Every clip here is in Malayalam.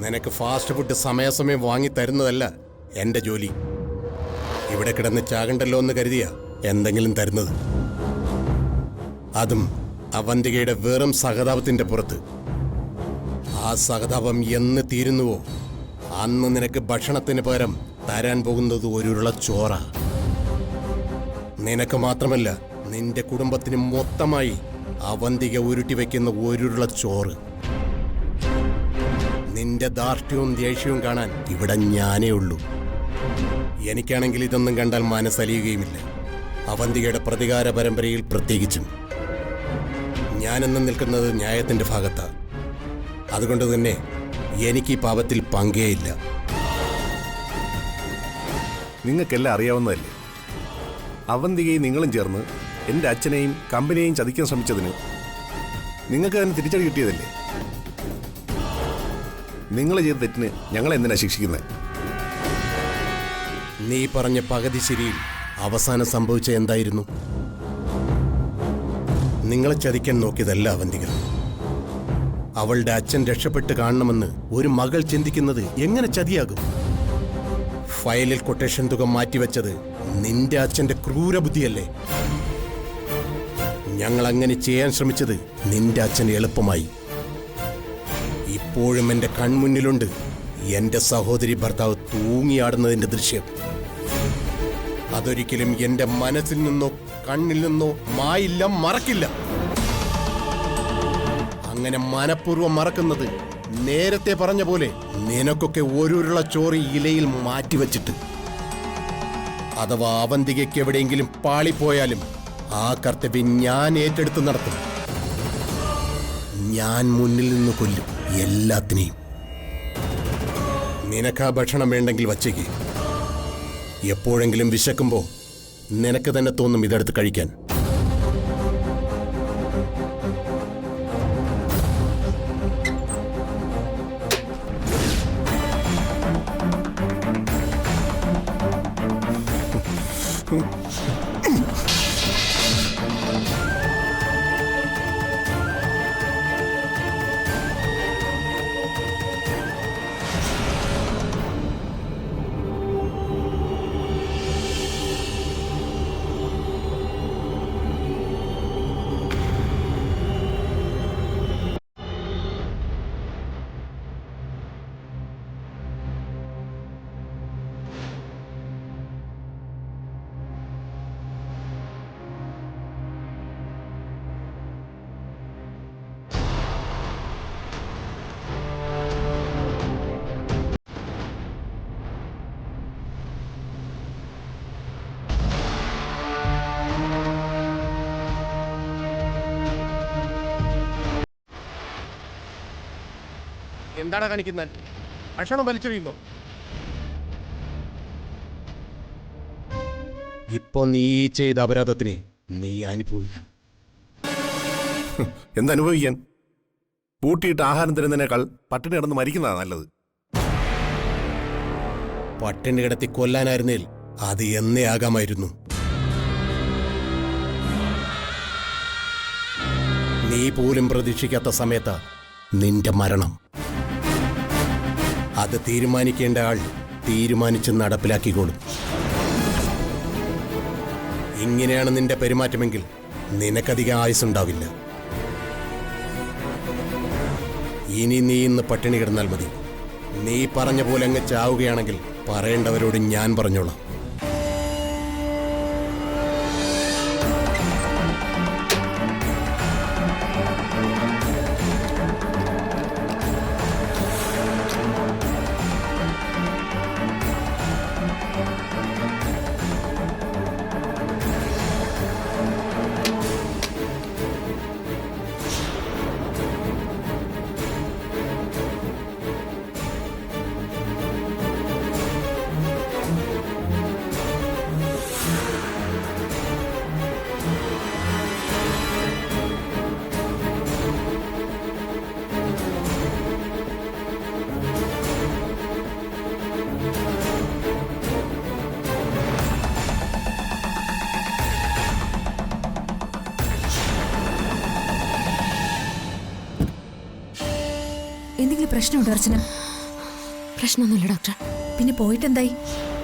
നിനക്ക് ഫാസ്റ്റ് ഫുഡ് സമയാസമയം വാങ്ങി തരുന്നതല്ല എന്റെ ജോലി. ഇവിടെ കിടന്ന് ചാകണ്ടല്ലോ എന്ന് കരുതിയ എന്തെങ്കിലും തരുന്നത്. അതും അവന്തികയുടെ വെറും സഹതാപത്തിന്റെ പുറത്ത്. ആ സഹതാപം എന്ന് തീരുന്നുവോ അന്ന് നിനക്ക് ഭക്ഷണത്തിന് പകരം തരാൻ പോകുന്നത് ഒരുള്ള ചോറ. നിനക്ക് മാത്രമല്ല, നിന്റെ കുടുംബത്തിന് മൊത്തമായി അവന്തിക ഉരുട്ടി വയ്ക്കുന്ന ഒരുള്ള ചോറ്. നിന്റെ ധാർഷ്ട്യവും ദേഷ്യവും കാണാൻ ഇവിടെ ഞാനേ ഉള്ളൂ. എനിക്കാണെങ്കിൽ ഇതൊന്നും കണ്ടാൽ മനസ്സലിയുകയുമില്ല. അവന്തികയുടെ പ്രതികാര പരമ്പരയിൽ പ്രത്യേകിച്ചും. ഞാനെന്നും നിൽക്കുന്നത് ന്യായത്തിന്റെ ഭാഗത്താ. അതുകൊണ്ട് തന്നെ എനിക്ക് ഈ പാപത്തിൽ പങ്കേയില്ല. നിങ്ങൾക്കെല്ലാം അറിയാവുന്നതല്ലേ, അവന്തികയും നിങ്ങളും ചേർന്ന് എൻ്റെ അച്ഛനെയും കമ്പനിയെയും ചതിക്കാൻ ശ്രമിച്ചതിന് നിങ്ങൾക്ക് തന്നെ തിരിച്ചടി കിട്ടിയതല്ലേ? നിങ്ങൾ ചെയ്ത തെറ്റിന് ഞങ്ങളെന്തിനാ ശിക്ഷിക്കുന്നത്? നീ പറഞ്ഞ പകുതി ശരിയിൽ അവസാനം സംഭവിച്ച എന്തായിരുന്നു? നിങ്ങളെ ചതിക്കാൻ നോക്കിയതല്ല അവന്തിക. അവളുടെ അച്ഛൻ രക്ഷപ്പെട്ട് കാണണമെന്ന് ഒരു മകൾ ചിന്തിക്കുന്നത് എങ്ങനെ ചതിയാകും? ഫയലിൽ കൊട്ടേഷൻ തുക മാറ്റിവെച്ചത് നിന്റെ അച്ഛന്റെ ക്രൂരബുദ്ധിയല്ലേ? ഞങ്ങൾ അങ്ങനെ ചെയ്യാൻ ശ്രമിച്ചത് നിന്റെ അച്ഛന് എളുപ്പമായി. ഇപ്പോഴും എന്റെ കൺമുന്നിലുണ്ട് എന്റെ സഹോദരി ഭർത്താവ് തൂങ്ങിയാടുന്നതിന്റെ ദൃശ്യം. അതൊരിക്കലും എന്റെ മനസ്സിൽ നിന്നോ കണ്ണിൽ നിന്നോ മായില്ല, മറക്കില്ല. അങ്ങനെ മനഃപൂർവ്വം മറക്കുന്നത് നേരത്തെ പറഞ്ഞ പോലെ നിനക്കൊക്കെ ഒരുള്ള ചോറ് ഇലയിൽ മാറ്റിവെച്ചിട്ട്. അഥവാ അവന്തികയ്ക്ക് എവിടെയെങ്കിലും പാളിപ്പോയാലും ആ കർത്തവ്യം ഞാൻ ഏറ്റെടുത്ത് നടത്തും. ഞാൻ മുന്നിൽ നിന്ന് കൊല്ലും എല്ലാത്തിനെയും. നിനക്കാ ഭക്ഷണം വേണ്ടെങ്കിൽ വച്ചേക്ക്. എപ്പോഴെങ്കിലും വിശക്കുമ്പോ നിനക്ക് തന്നെ തോന്നും ഇതെടുത്ത് കഴിക്കാൻ. എന്താണ് കാണിക്കുന്നത്? ഭക്ഷണം വലിച്ചെറിയുന്നു. ഇപ്പൊ നീ ചെയ്ത അപരാധത്തിന് നീ അനുഭവിക്കും. എന്തനുഭവിക്കാൻ? പൂട്ടിയിട്ട് ആഹാരം തരുന്നതിനേക്കാൾ പട്ടിണി കിടന്ന് മരിക്കുന്നതാണ് നല്ലത്. പട്ടിണി കിടത്തി കൊല്ലാനായിരുന്നേൽ അത് എന്നേ ആകാമായിരുന്നു. നീ പോലും പ്രതീക്ഷിക്കാത്ത സമയത്ത് നിന്റെ മരണം. അത് തീരുമാനിക്കേണ്ട ആൾ തീരുമാനിച്ച് നടപ്പിലാക്കിക്കോളും. ഇങ്ങനെയാണ് നിന്റെ പെരുമാറ്റമെങ്കിൽ നിനക്കധികം ആയുസ്സുണ്ടാവില്ല. ഇനി നീ ഇന്ന് പട്ടിണി കിടന്നാൽ മതി. നീ പറഞ്ഞ പോലെ അങ്ങ് ചാവുകയാണെങ്കിൽ പറയേണ്ടവരോട് ഞാൻ പറഞ്ഞോളാം. എന്തെങ്കിലും പ്രശ്നമുണ്ടോ അർച്ചന? പ്രശ്നമൊന്നുമില്ല ഡോക്ടർ. പിന്നെ പോയിട്ടെന്തായി?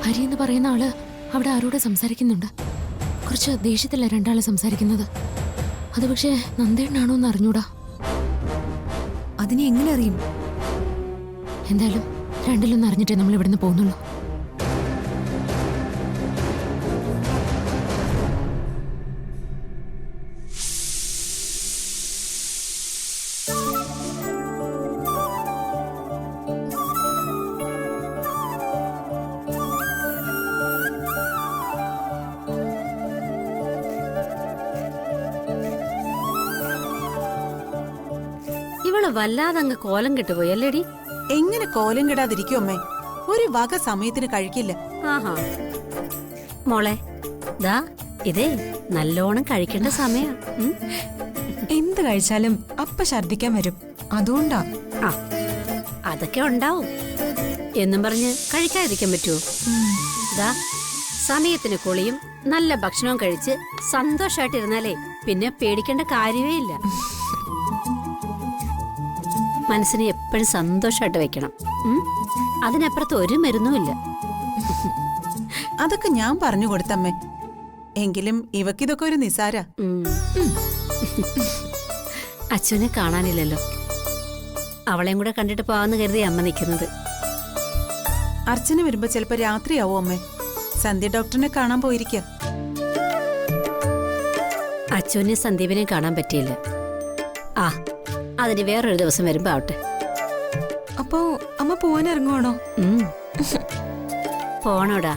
ഹരി എന്ന് പറയുന്ന ആള് അവിടെ ആരോട് സംസാരിക്കുന്നുണ്ട്. കുറച്ച് ദേഷ്യത്തില്ല രണ്ടാള് സംസാരിക്കുന്നത്. അത് പക്ഷേ നന്ദേണ്ണാണോ എന്ന് അറിഞ്ഞൂടാ. അതിനെ എങ്ങനെ അറിയും? എന്തായാലും രണ്ടിലൊന്നും അറിഞ്ഞിട്ടേ നമ്മൾ ഇവിടുന്ന് പോകുന്നുള്ളൂ. ഇവള് വല്ലാതങ്ങ് കോലം കെട്ടുപോയി അല്ലേടി? എങ്ങനെ കോലം കിടാതിരിക്കും അമ്മേ? ഒരു വക സമയത്തിന് കഴിക്കില്ല. ആഹാ മോളെ, ദാ ഇതേ നല്ലോണം കഴിക്കേണ്ട സമയാ. എന്ത് കഴിച്ചാലും അപ്പ ഛർദിക്കാൻ വരും, അതുകൊണ്ടാ. ആ അതൊക്കെ ഉണ്ടാവും എന്നും പറഞ്ഞ് കഴിക്കാതിരിക്കാൻ പറ്റുമോ? ദാ സമയത്തിന് കുളിയും നല്ല ഭക്ഷണവും കഴിച്ച് സന്തോഷമായിട്ടിരുന്നാലേ പിന്നെ പേടിക്കേണ്ട കാര്യമേ ഇല്ല. മനസ്സിനെ എപ്പോഴും സന്തോഷമായിട്ട് വെക്കണം. അതിനപ്പുറത്ത് ഒരു മരുന്നുമില്ല. അതൊക്കെ ഞാൻ പറഞ്ഞു കൊടുത്തമ്മേ. എങ്കിലും ഇവക്കിതൊക്കെ ഒരു നിസാര. അച്ഛനെ കാണാനില്ലല്ലോ. അവളെയും കൂടെ കണ്ടിട്ട് പോവാന്ന് കരുതി അമ്മ നിൽക്കുന്നത്. അർച്ചന വരുമ്പോ ചിലപ്പോ രാത്രിയാവോ അമ്മേ? സന്ധ്യ ഡോക്ടറിനെ കാണാൻ പോയിരിക്ക. അച്ഛനെ സന്ദീപിനെ കാണാൻ പറ്റിയില്ല. ആ അതിന് വേറൊരു ദിവസം വരുമ്പോ ആവട്ടെ. അപ്പോ അമ്മ പോവാൻ ഇറങ്ങുവാണോ? പോണോടാ.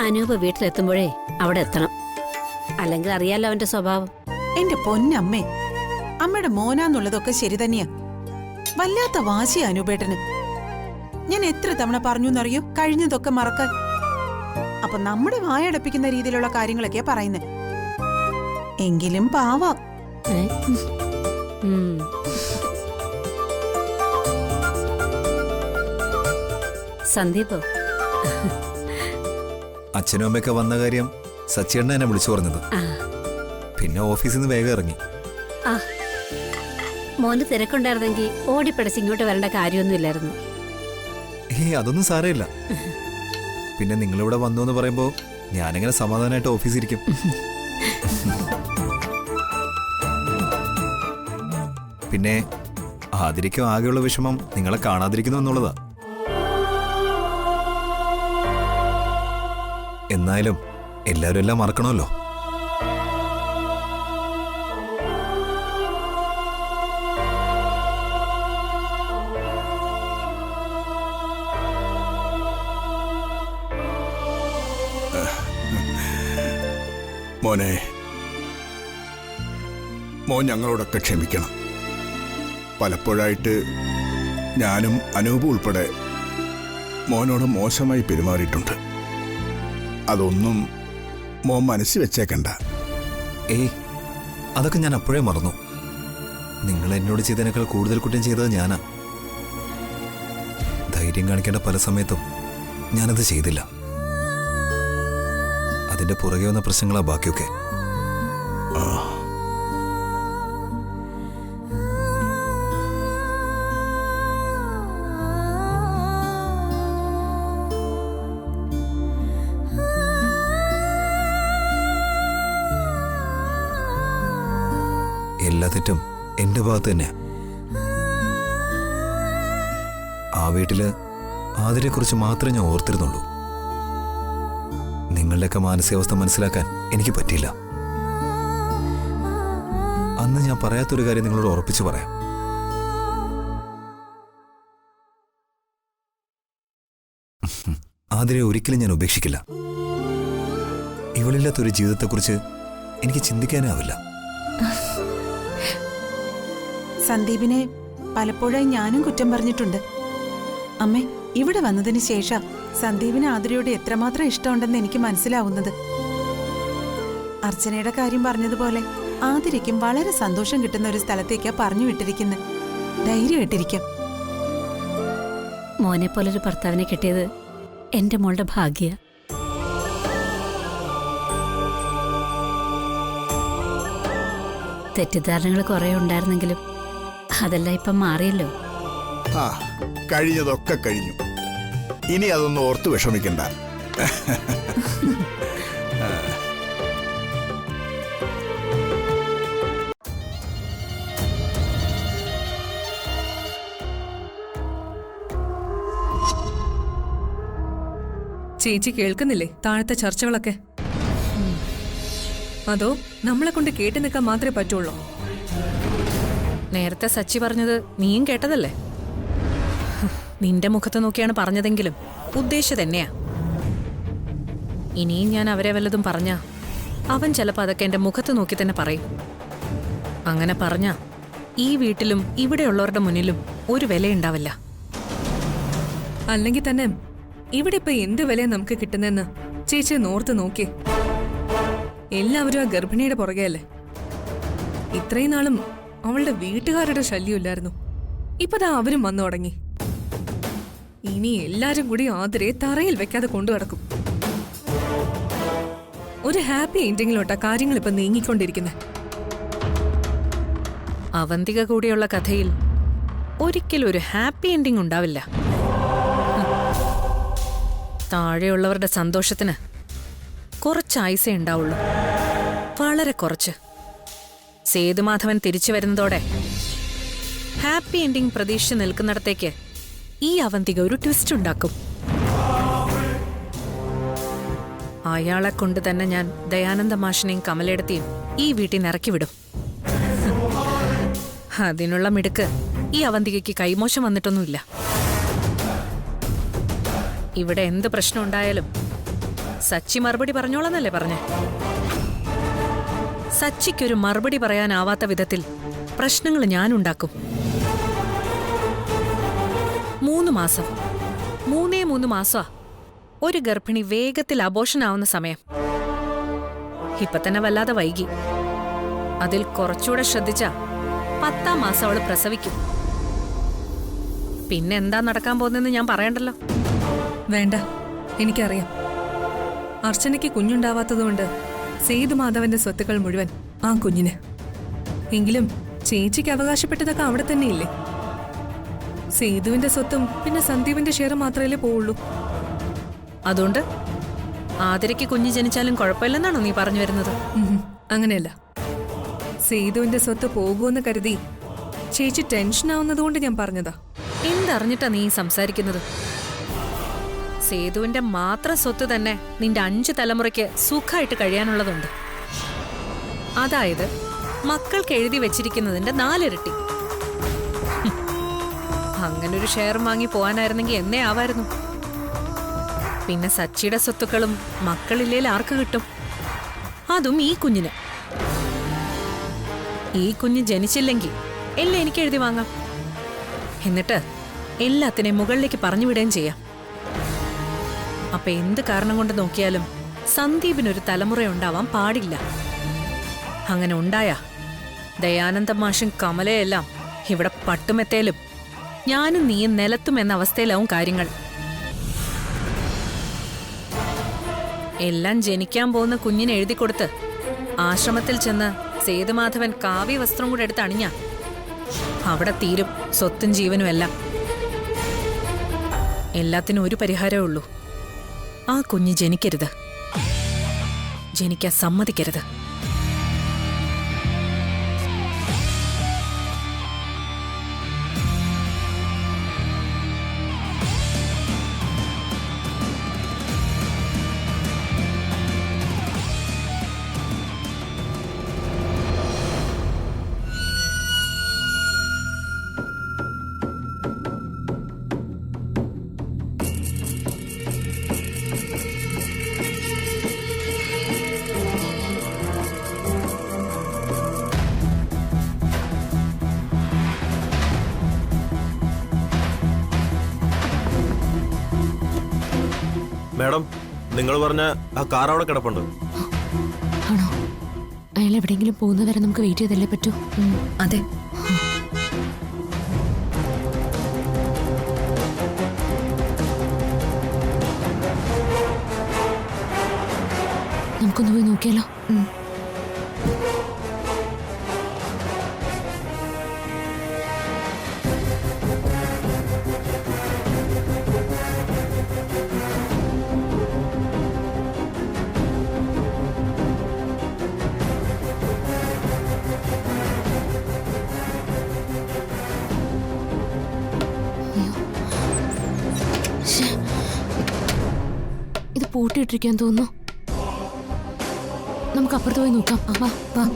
അനൂപ് വീട്ടിലെത്തുമ്പോഴേ അവിടെ എത്തണം. അല്ലെങ്കിൽ അറിയാലോ അവന്റെ സ്വഭാവം. എന്റെ പൊന്നമ്മേ, അമ്മയുടെ മോനാന്നുള്ളതൊക്കെ ശരി തന്നെയാ. വല്ലാത്ത വാശിയാ അനൂപേട്ടന്. ഞാൻ എത്ര തവണ പറഞ്ഞു എന്നറിയോ കഴിഞ്ഞതൊക്കെ മറക്കാൻ. അപ്പൊ നമ്മുടെ വായടപ്പിക്കുന്ന രീതിയിലുള്ള കാര്യങ്ങളൊക്കെയാ പറയുന്നേ. എങ്കിലും പാവാ. സന്ദീപ്, അച്ഛനും അമ്മയൊക്കെ വന്ന കാര്യം സച്ചേട്ടനെ എന്നെ വിളിച്ചു പറഞ്ഞത്. പിന്നെ ഓഫീസിൽ നിന്ന് വേഗം ഇറങ്ങി. ആ മോന് തിരക്കുണ്ടായിരുന്നെങ്കിൽ ഓടിപ്പടച്ച് ഇങ്ങോട്ട് വരേണ്ട കാര്യമൊന്നുമില്ലായിരുന്നു. അതൊന്നും സാരമില്ല. പിന്നെ നിങ്ങളിവിടെ വന്നു എന്ന് പറയുമ്പോ ഞാനെങ്ങനെ സമാധാനമായിട്ട് ഓഫീസിരിക്കും. പിന്നെ ആതിരിക്കും ആകെയുള്ള വിഷമം നിങ്ങളെ കാണാതിരിക്കുന്നു എന്നുള്ളതാ. എന്നാലും എല്ലാവരും എല്ലാം മറക്കണമല്ലോ. മോനെ, മോൻ ഞങ്ങളോടൊക്കെ ക്ഷമിക്കണം. പലപ്പോഴായിട്ട് ഞാനും അനൂപ് ഉൾപ്പെടെ മോനോട് മോശമായി പെരുമാറിയിട്ടുണ്ട്. അതൊന്നും മോൻ മനസ്സിൽ വെച്ചേക്കണ്ട. അതൊക്കെ ഞാൻ അപ്പോഴേ മറന്നു. നിങ്ങൾ എന്നോട് ചെയ്തതിനേക്കാൾ കൂടുതൽ കുറ്റം ചെയ്തത് ഞാനാ. ധൈര്യം കാണിക്കേണ്ട പല സമയത്തും ഞാനത് ചെയ്തില്ല. അതിന്റെ പുറകെ വന്ന പ്രശ്നങ്ങളാ ബാക്കിയൊക്കെ. എല്ലാ തെറ്റും എന്റെ ഭാഗത്ത് തന്നെയാ. ആ വീട്ടില് ആതിരെക്കുറിച്ച് മാത്രമേ ഞാൻ ഓർത്തിരുന്നുള്ളൂ. നിങ്ങളുടെയൊക്കെ മാനസികാവസ്ഥ മനസ്സിലാക്കാൻ എനിക്ക് പറ്റിയില്ല. അന്ന് ഞാൻ പറയാത്തൊരു കാര്യം നിങ്ങളോട് ഉറപ്പിച്ചു പറയാം. ആതിരെ ഒരിക്കലും ഞാൻ ഉപേക്ഷിക്കില്ല. ഇവളില്ലാത്തൊരു ജീവിതത്തെക്കുറിച്ച് എനിക്ക് ചിന്തിക്കാനാവില്ല. സന്ദീപിനെ പലപ്പോഴായി ഞാനും കുറ്റം പറഞ്ഞിട്ടുണ്ട്. അമ്മേ, ഇവിടെ വന്നതിന് ശേഷം സന്ദീപിന് ആതിരയോട് എത്രമാത്രം ഇഷ്ടമുണ്ടെന്ന് എനിക്ക് മനസ്സിലാവുന്നത്. അർച്ചനയുടെ കാര്യം പറഞ്ഞതുപോലെ ആതിരയ്ക്കും വളരെ സന്തോഷം കിട്ടുന്ന ഒരു സ്ഥലത്തേക്കാ പറഞ്ഞു വിട്ടിരിക്കുന്നത്. ധൈര്യമായിട്ടിരിക്കാം. മോനെ പോലൊരു ഭർത്താവിനെ കിട്ടിയത് എന്റെ മോളുടെ ഭാഗ്യ. തെറ്റിദ്ധാരണകൾ കുറെ ഉണ്ടായിരുന്നെങ്കിലും അതെല്ലാം ഇപ്പം മാറിയല്ലോ. കഴിഞ്ഞതൊക്കെ കഴിഞ്ഞു. ഇനി അതൊന്നും ഓർത്ത് വിഷമിക്കണ്ട. ചേച്ചി കേൾക്കുന്നില്ലേ താഴത്തെ ചർച്ചകളൊക്കെ? അതോ നമ്മളെ കൊണ്ട് കേട്ടു നിൽക്കാൻ മാത്രമേ പറ്റുള്ളൂ? നേരത്തെ സച്ചി പറഞ്ഞത് നീയും കേട്ടതല്ലേ? നിന്റെ മുഖത്ത് നോക്കിയാണ് പറഞ്ഞതെങ്കിലും ഉദ്ദേശം തന്നെയാ. ഇനിയും ഞാൻ അവരെ വല്ലതും പറഞ്ഞ അവൻ ചിലപ്പോൾ അതൊക്കെ എന്റെ മുഖത്ത് നോക്കി തന്നെ പറയും. അങ്ങനെ പറഞ്ഞ ഈ വീട്ടിലും ഇവിടെയുള്ളവരുടെ മുന്നിലും ഒരു വിലയുണ്ടാവില്ല. അല്ലെങ്കിൽ തന്നെ ഇവിടെ ഇപ്പൊ എന്ത് വിലയാ നമുക്ക് കിട്ടുന്നെന്ന് ചേച്ചി നോർത്ത് നോക്കി. എല്ലാവരും ആ ഗർഭിണിയുടെ പുറകെയല്ലേ. ഇത്രയും നാളും അവളുടെ വീട്ടുകാരുടെ ശല്യമില്ലായിരുന്നു. ഇപ്പതാ അവരും വന്നു തുടങ്ങി. ഇനി എല്ലാരും കൂടി ആതിരെ തറയിൽ വെക്കാതെ കൊണ്ടു കിടക്കും. ഒരു ഹാപ്പി എൻഡിങ്ങിലോട്ടാ കാര്യങ്ങൾ ഇപ്പൊ നീങ്ങിക്കൊണ്ടിരിക്കുന്നത്. അവന്തിക കൂടിയുള്ള കഥയിൽ ഒരിക്കലും ഒരു ഹാപ്പി എൻഡിങ് ഉണ്ടാവില്ല. താഴെയുള്ളവരുടെ സന്തോഷത്തിന് കുറച്ച് ആയുസേ ഉണ്ടാവുള്ളൂ, വളരെ കുറച്ച്. സേതുമാധവൻ തിരിച്ചു വരുന്നതോടെ ഹാപ്പി എൻഡിങ് പ്രതീക്ഷിച്ച് നിൽക്കുന്നിടത്തേക്ക് ഈ അവന്തിക ഒരു ട്വിസ്റ്റ് ഉണ്ടാക്കും. അയാളെ കൊണ്ട് തന്നെ ഞാൻ ദയാനന്ദ മാഷിനെയും കമലെടുത്തിയും ഈ വീട്ടിൽ നിന്ന് ഇറക്കി വിടും. അതിനുള്ള മിടുക്ക് ഈ അവന്തികയ്ക്ക് കൈമോശം വന്നിട്ടൊന്നുമില്ല. ഇവിടെ എന്ത് പ്രശ്നം ഉണ്ടായാലും സച്ചി മറുപടി പറഞ്ഞോളന്നല്ലേ പറഞ്ഞേ? സച്ചിക്കൊരു മറുപടി പറയാനാവാത്ത വിധത്തിൽ പ്രശ്നങ്ങൾ ഞാനുണ്ടാക്കും. 3 മാസം, 3 മാസാ ഒരു ഗർഭിണി വേഗത്തിൽ അബോഷനാവുന്ന സമയം. ഇപ്പൊ തന്നെ വല്ലാതെ വൈകി. അതിൽ കുറച്ചുകൂടെ ശ്രദ്ധിച്ച 10ാം മാസം അവള് പ്രസവിക്കും. പിന്നെ എന്താ നടക്കാൻ പോകുന്നതെന്ന് ഞാൻ പറയണ്ടല്ലോ. വേണ്ട, എനിക്കറിയാം. അർച്ചനയ്ക്ക് കുഞ്ഞുണ്ടാവാത്തതുകൊണ്ട് സേതുമാധവന്റെ സ്വത്തുക്കൾ മുഴുവൻ ആ കുഞ്ഞിന്. എങ്കിലും ചേച്ചിക്ക് അവകാശപ്പെട്ടതൊക്കെ അവിടെ തന്നെയില്ലേ? സേതുവിന്റെ സ്വത്തും പിന്നെ സന്ദീപിന്റെ ഷെയർ മാത്രമല്ലേ പോവുള്ളൂ. അതുകൊണ്ട് ആതിരയ്ക്ക് കുഞ്ഞ് ജനിച്ചാലും കുഴപ്പമില്ലെന്നാണോ നീ പറഞ്ഞു വരുന്നത്? അങ്ങനെയല്ല. സേതുവിന്റെ സ്വത്ത് പോകുമെന്ന് കരുതി ചേച്ചി ടെൻഷൻ ആവുന്നതുകൊണ്ട് ഞാൻ പറഞ്ഞതാ. എന്തറിഞ്ഞിട്ടാ നീ സംസാരിക്കുന്നത്? സേതുവിന്റെ മാത്രം സ്വത്ത് തന്നെ നിന്റെ 5 തലമുറയ്ക്ക് സുഖമായിട്ട് കഴിയാനുള്ളതുണ്ട്. അതായത് മക്കൾക്ക് എഴുതി വെച്ചിരിക്കുന്നതിന്റെ 4 ഇരട്ടി. അങ്ങനൊരു ഷെയർ വാങ്ങി പോവാനായിരുന്നെങ്കിൽ എന്നേ ആവായിരുന്നു. പിന്നെ സച്ചിയുടെ സ്വത്തുക്കളും മക്കളില്ലേൽ ആർക്ക് കിട്ടും? അതും ഈ കുഞ്ഞിന്. ഈ കുഞ്ഞ് ജനിച്ചില്ലെങ്കിൽ എല്ലാം എനിക്ക് എഴുതി വാങ്ങാം. എന്നിട്ട് എല്ലാത്തിനെയും മുകളിലേക്ക് പറഞ്ഞു വിടുകയും ചെയ്യാം. അപ്പൊ എന്ത് കാരണം കൊണ്ട് നോക്കിയാലും സന്ദീപിനൊരു തലമുറ ഉണ്ടാവാൻ പാടില്ല. അങ്ങനെ ഉണ്ടായാ ദയാനന്ദ മാഷും കമലയെല്ലാം ഇവിടെ പട്ടുമെത്തേലും ഞാനും നീയും നിലത്തും എന്ന അവസ്ഥയിലാവും കാര്യങ്ങൾ. എല്ലാം ജനിക്കാൻ പോകുന്ന കുഞ്ഞിനെ എഴുതി കൊടുത്ത് ആശ്രമത്തിൽ ചെന്ന് സേതുമാധവൻ കാവ്യ വസ്ത്രം കൂടെ എടുത്ത് അണിഞ്ഞ അവിടെ തീരും സ്വത്തും ജീവനും എല്ലാം. എല്ലാത്തിനും ഒരു പരിഹാരമേ ഉള്ളൂ. ആ കുഞ്ഞ് ജനിക്കരുത്, ജനിക്കാൻ സമ്മതിക്കരുത്. മാഡം, നിങ്ങൾ പറഞ്ഞ ആ കാർ അവിടെ കിടപ്പുണ്ട്. ആണോ? അയാൾ എവിടെയെങ്കിലും പോകുന്നവരെ നമുക്ക് വെയിറ്റ് ചെയ്തല്ലേ പറ്റൂ. അതെ. നമുക്കൊന്ന് പോയി നോക്കിയാലോ? പൂട്ടിയിട്ടിരിക്കാൻ തോന്നുന്നു. നമുക്ക് അപ്പുറത്ത് പോയി നോക്കാം. വാ വാ.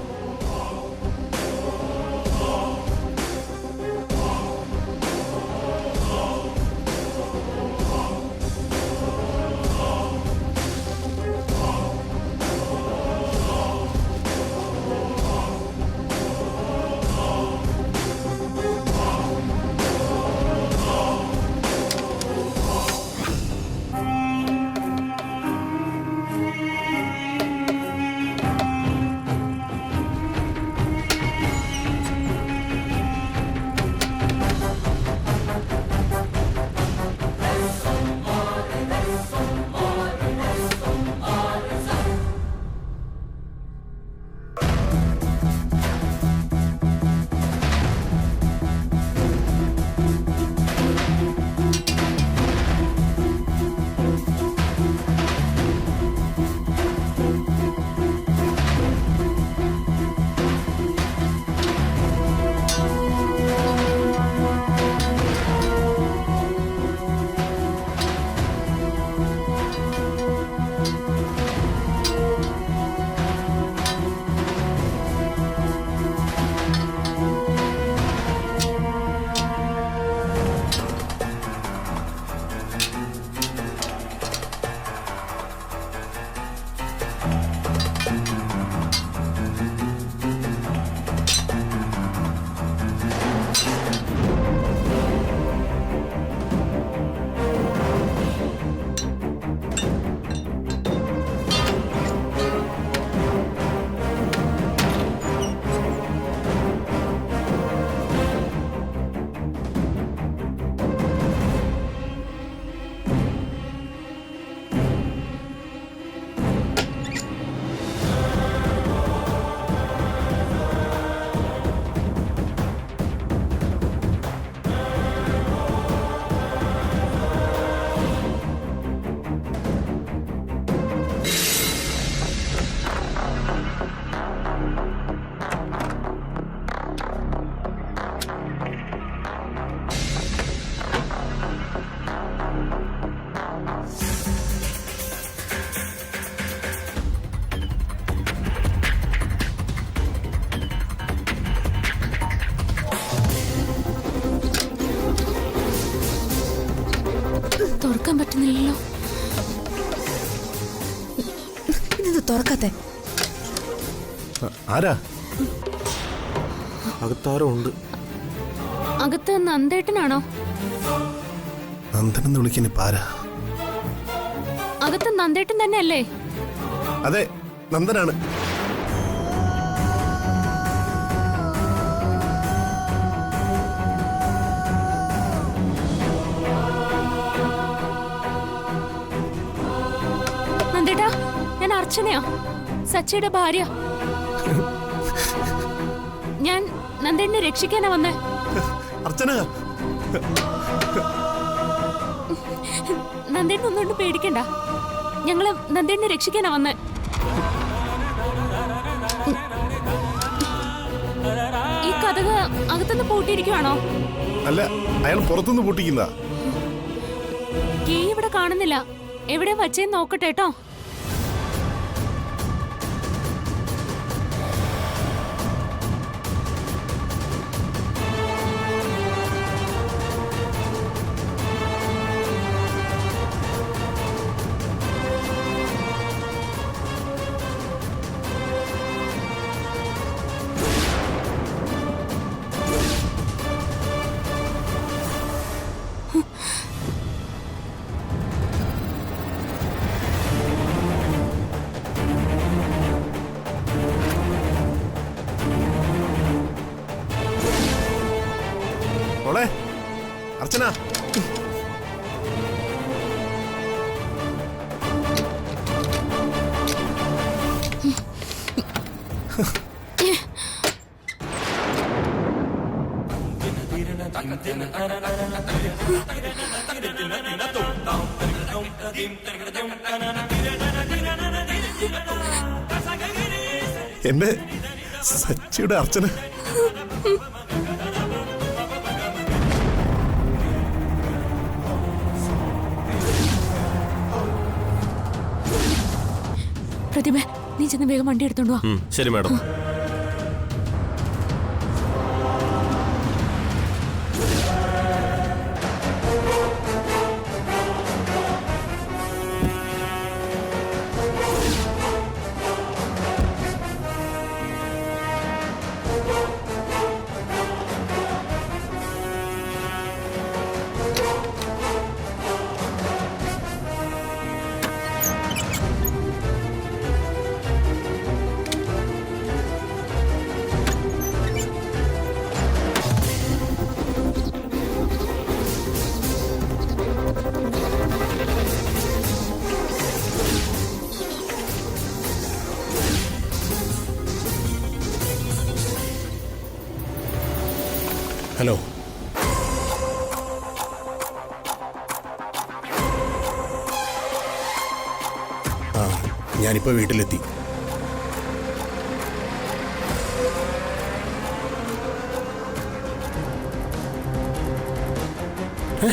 തുറക്കാൻ പറ്റുന്നില്ലല്ലോ. ഇതെന്ത് തുറക്കാത്തെ? ആരാ? അകത്താരോ ഉണ്ട്. അകത്ത് നന്ദേട്ടനാണോ? നന്ദനെന്ന് വിളിക്കുന്ന പാരാ? അകത്ത് നന്ദേട്ടൻ തന്നെ അല്ലേ? അതെ, നന്ദനാണ്. നന്ദേട്ടാ, ഞാൻ അർച്ചനയാ, സച്ചിയുടെ ഭാര്യ. ഞാൻ നന്ദേട്ടനെ രക്ഷിക്കാനാ വന്നേ. അർച്ചന, നന്ദേട്ടൻ ഒന്നുകൊണ്ട് പേടിക്കണ്ട, ഞങ്ങള് നന്ദേട്ടനെ രക്ഷിക്കാനാ വന്നേ. ഈ കതക് അകത്തുനിന്ന് പൂട്ടിയിരിക്കുവാണോ? അല്ല, അയാൾ പുറത്തുനിന്ന് പൂട്ടിക്കുന്ന. കീ ഇവിടെ കാണുന്നില്ല, എവിടെ വച്ചേന്ന് നോക്കട്ടെ കേട്ടോ. അർച്ചന, എന്റെ സച്ചിയുടെ അർച്ചന. ആദ്യമേ നീ ചെന്ന് വേഗം വണ്ടി എടുത്തോണ്ട് വാ. ശരി മാഡം. ഹലോ, ആ ഞാനിപ്പോ വീട്ടിലെത്തി. ഏ